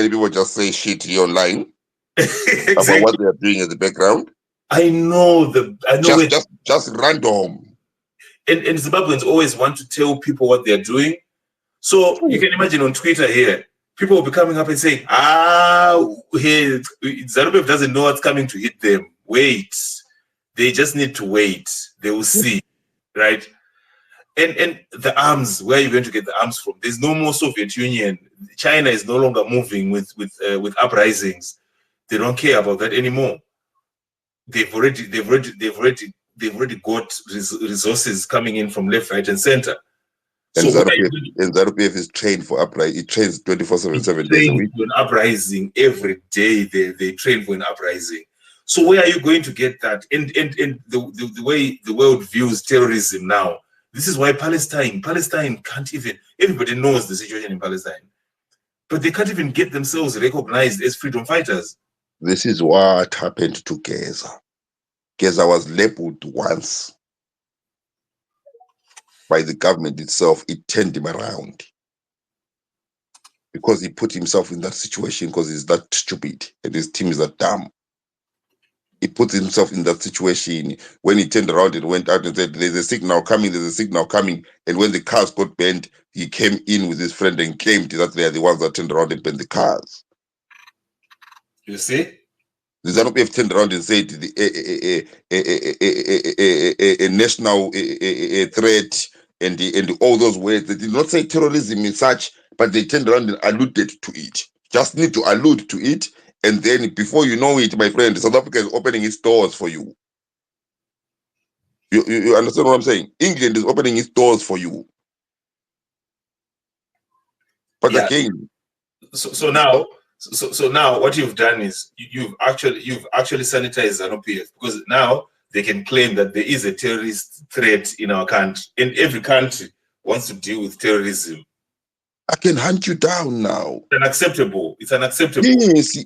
many people just say shit here online Exactly. about what they are doing in the background? I know Just random. And Zimbabweans always want to tell people what they're doing. So you can imagine on Twitter here, people will be coming up and saying, hey, ZANU-PF doesn't know what's coming to hit them. Wait. They just need to wait. They will see, right? And the arms, where are you going to get the arms from? There's no more Soviet Union. China is no longer moving with uprisings. They don't care about that anymore. They've already got resources coming in from left, right, and center. And ZANU-PF is trained for uprising. It trains 24/7, 7 days a week. For an uprising every day. They train for an uprising. So where are you going to get that? And the way the world views terrorism now, this is why Palestine can't even, everybody knows the situation in Palestine, but they can't even get themselves recognized as freedom fighters. This is what happened to Gaza. Gaza was labeled once by the government itself. It turned him around because he put himself in that situation because he's that stupid and his team is that dumb. He put himself in that situation when he turned around and went out and said, there's a signal coming, there's a signal coming. And when the cars got burned, he came in with his friend and claimed that they are the ones that turned around and burned the cars. You see? The ZANU-PF turned around and said a national threat and all those words. They did not say terrorism in such, but they turned around and alluded to it. Just need to allude to it. And then before you know it, my friend, South Africa is opening its doors for you. You understand what I'm saying? England is opening its doors for you. But yeah. Again, so now what you've done is you've actually sanitized ZANU-PF, because now they can claim that there is a terrorist threat in our country, and every country wants to deal with terrorism. I can hunt you down now. It's unacceptable. Yes.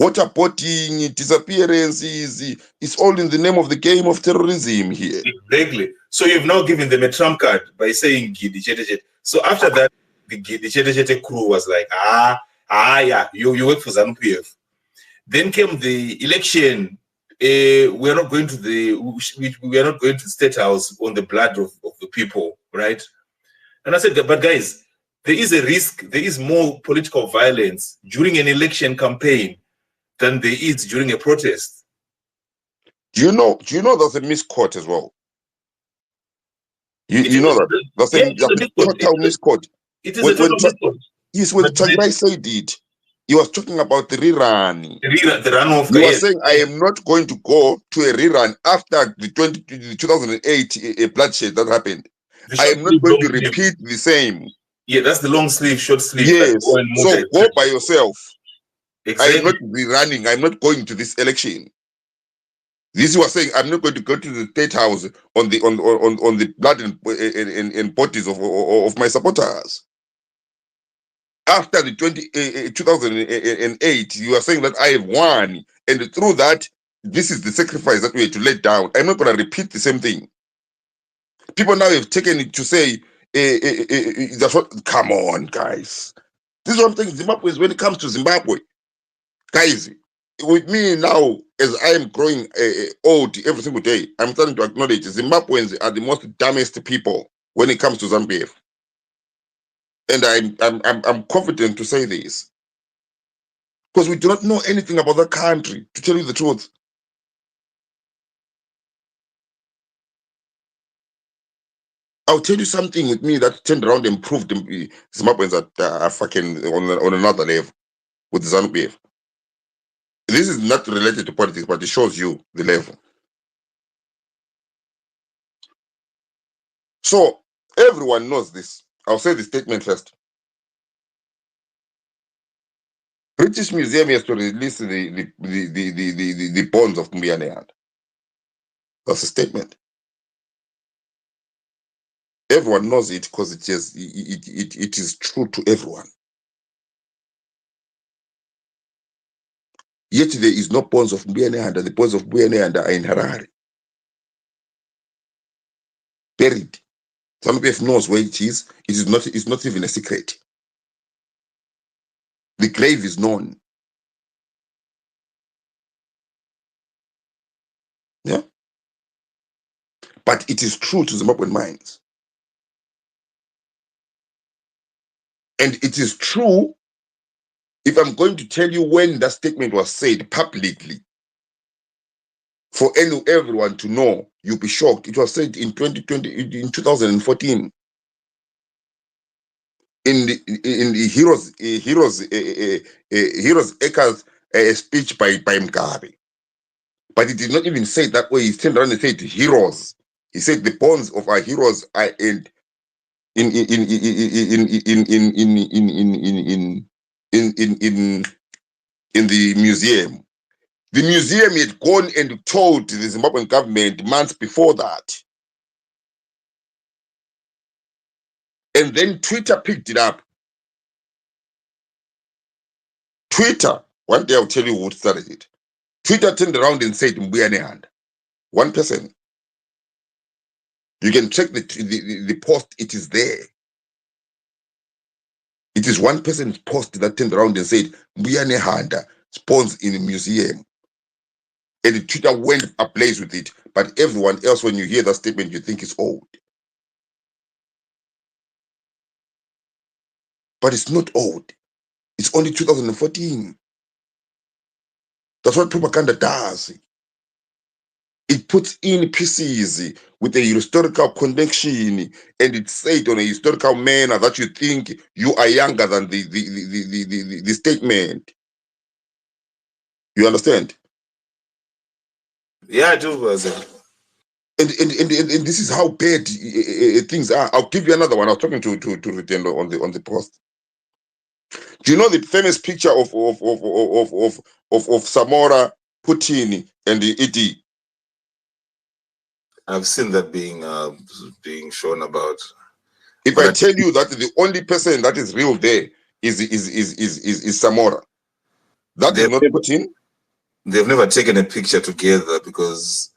Waterboarding, disappearances, it's all in the name of the game of terrorism here. Exactly. So you've now given them a trump card by saying Gidi Chete. So after that, the Gidi Chete crew was like, yeah, you work for ZANU-PF. Then came the election. We are not going to the State House on the blood of the people, right? And I said, but guys, there is a risk. There is more political violence during an election campaign than there is during a protest. Do you know there's a misquote as well? You know that? That's a total misquote. It is a total misquote. Yes, when Tsvangirai said it, he was talking about the rerun. The runoff. He was saying, I am not going to go to a rerun after the 2008 bloodshed that happened. I am not going to repeat the same. Yeah, that's the long sleeve, short sleeve. Yes, so go by yourself. Exactly. I am not rerunning. I'm not going to this election. This was saying, I'm not going to go to the State House on the blood and bodies of my supporters. After the 2008, you are saying that I have won, and through that, this is the sacrifice that we had to let down. I'm not going to repeat the same thing. People now have taken it to say, that's what, come on, guys. This is what I'm saying, Zimbabwe is when it comes to Zimbabwe. Guys, with me now, as I am growing old every single day, I'm starting to acknowledge Zimbabweans are the most dumbest people when it comes to ZANU-PF. And I'm confident to say this. Because we do not know anything about the country, to tell you the truth. I'll tell you something with me that turned around and proved Zimbabweans are fucking on another level with the ZANU-PF. This is not related to politics, but it shows you the level. So everyone knows this. I'll say the statement first. British Museum has to release the bones of Mnangagwa. That's a statement. Everyone knows it because it is true to everyone. Yet there is no bones of Mnangagwa. The bones of Mnangagwa are in Harare. Buried. ZANU-PF knows where it is. It's not even a secret. The grave is known. Yeah. But it is true to Zimbabwean minds. And it is true if I'm going to tell you when that statement was said publicly, for everyone to know, you'll be shocked. It was said in 2014 in the Heroes Acres speech by Mgabe. But he did not even say it that way. He turned around and said heroes. He said the bones of our heroes are in the museum. The museum had gone and told the Zimbabwean government months before that. And then Twitter picked it up. Twitter, one day I'll tell you who started it. Twitter turned around and said, Mbuyane. One person. You can check the post, it is there. It is one person's post that turned around and said, Mbuyane Handa spawns in a museum. And Twitter went ablaze with it. But everyone else, when you hear that statement, you think it's old. But it's not old. It's only 2014. That's what propaganda does. It puts in pieces with a historical connection, and it's said on a historical manner that you think you are younger than the statement. You understand? Yeah, I do. And this is how bad things are. I'll give you another one. I was talking to Rutendo on the post. Do you know the famous picture of Samora, Putin, and the ED? I've seen that being shown about. If I tell you that the only person that is real there is Samora, that is not Putin. They've never taken a picture together because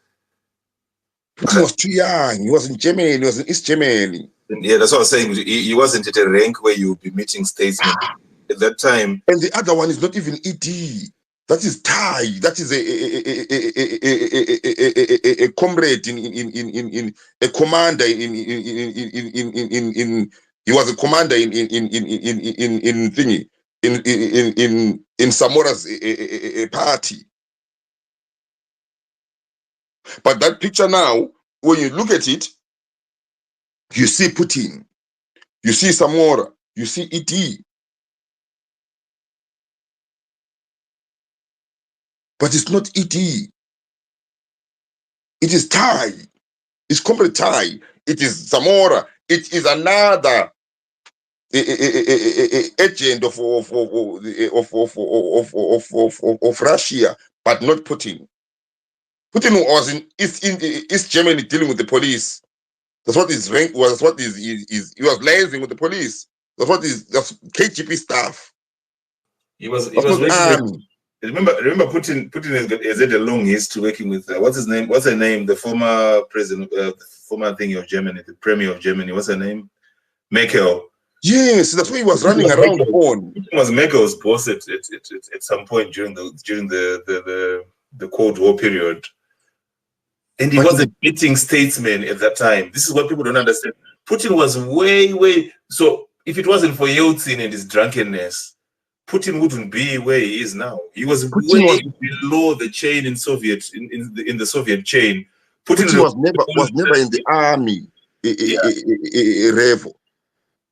Putin was too young. He was in Germany. He was in East Germany. Yeah, that's what I was saying. He wasn't at a rank where you would be meeting statesmen at that time. And the other one is not even ED. That is Thai. That is a comrade in a commander in he was a commander in thingy in Samora's party. But that picture now, when you look at it, you see Putin, you see Samora, you see ED. But it's not ED. It is Thai. It's comrade Thai. It is Zamora. It is another agent of Russia, but not Putin. Putin was in East Germany dealing with the police. That's what his rank was. That's what he was liaising with the police. That's KGB staff. He was working. Remember Putin has had a long history working with what's her name, the former president, the former thing of Germany, the premier of Germany, what's her name, Merkel. Yes, that's what he was running around on. Putin was Merkel's boss at some point during the Cold War period, and he wasn't meeting statesmen at that time. This is what people don't understand. Putin was way so. If it wasn't for Yeltsin and his drunkenness, Putin wouldn't be where he is now. He was way below the chain in the Soviet chain. Putin was never in the army level.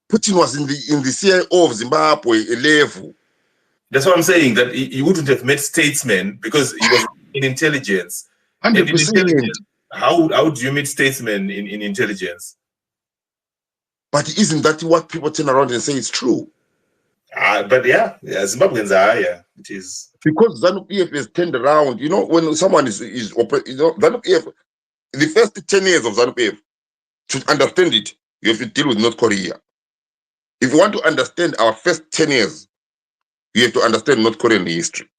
Putin was in the CIO of Zimbabwe level. That's what I'm saying. That he wouldn't have met statesmen because he was in intelligence. 100%. How do you meet statesmen in intelligence? But isn't that what people turn around and say it's true? But yeah, Zimbabweans are higher. It is because ZANU-PF has turned around. You know, when someone is ZANU-PF, the first 10 years of ZANU-PF, to understand it, you have to deal with North Korea. If you want to understand our first 10 years, you have to understand North Korean history.